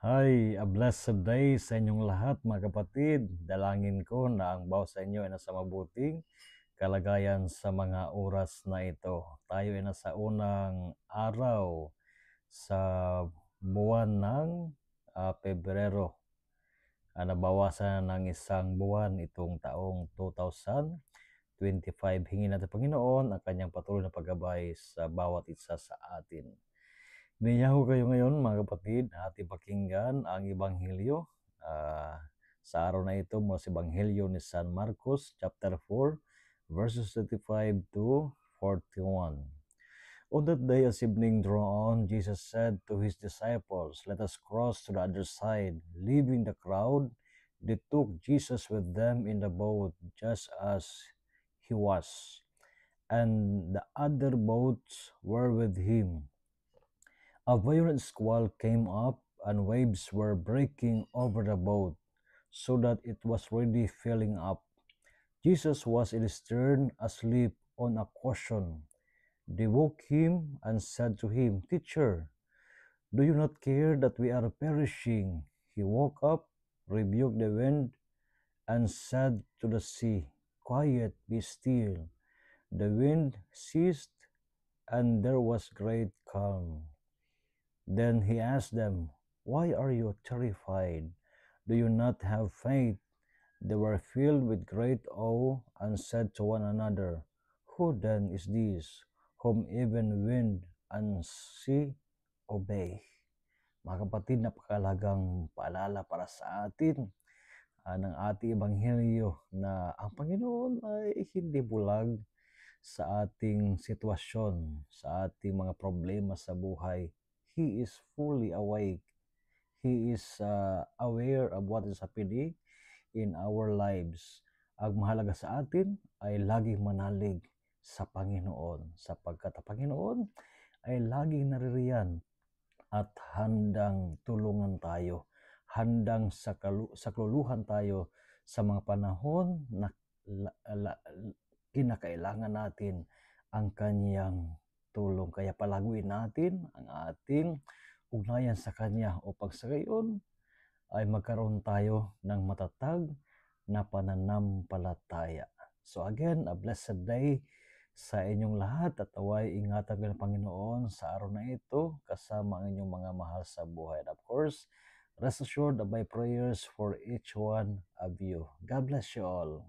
Hi, a blessed day sa inyong lahat mga kapatid. Dalangin ko na ang bawat sa inyo ay nasa mabuting kalagayan sa mga oras na ito. Tayo ay nasa unang araw sa buwan ng Pebrero. Nabawasan ng isang buwan itong taong 2025. Hingin natin Panginoon ang kanyang patuloy na paggabay sa bawat isa sa atin. Niyaho kayo ngayon mga kapatid, ating pakinggan ang Ebanghelyo sa araw na ito mula sa Ebanghelyo ni San Marcos chapter 4 verses 35 to 41. On that day as evening drew on, Jesus said to his disciples, "Let us cross to the other side." Leaving the crowd, they took Jesus with them in the boat just as he was, and the other boats were with him. A violent squall came up, and waves were breaking over the boat, so that it was really filling up. Jesus was in the stern, asleep on a cushion. They woke him and said to him, "Teacher, do you not care that we are perishing?" He woke up, rebuked the wind, and said to the sea, "Quiet, be still." The wind ceased, and there was great calm. Then he asked them, "Why are you terrified? Do you not have faith?" They were filled with great awe and said to one another, "Who then is this, whom even wind and sea obey?" Mga kapatid, napakalagang paalala para sa atin ng ating Ebanghelyo na ang Panginoon ay hindi bulag sa ating sitwasyon, sa ating mga problema sa buhay. He is fully awake. He is aware of what is happening in our lives. Ang mahalaga sa atin ay laging manalig sa Panginoon, sapagkat ang Panginoon ay laging naririyan at handang tulungan tayo, handang sakluluhan tayo sa mga panahon na kinakailangan natin ang kanyang tulong. Kaya palaguin natin ang ating ugnayan sa kanya upang sa gayon ay magkaroon tayo ng matatag na pananampalataya. So again, a blessed day sa inyong lahat at away ingatan kayo ng Panginoon sa araw na ito kasama ang inyong mga mahal sa buhay. And of course, rest assured of my prayers for each one of you. God bless you all.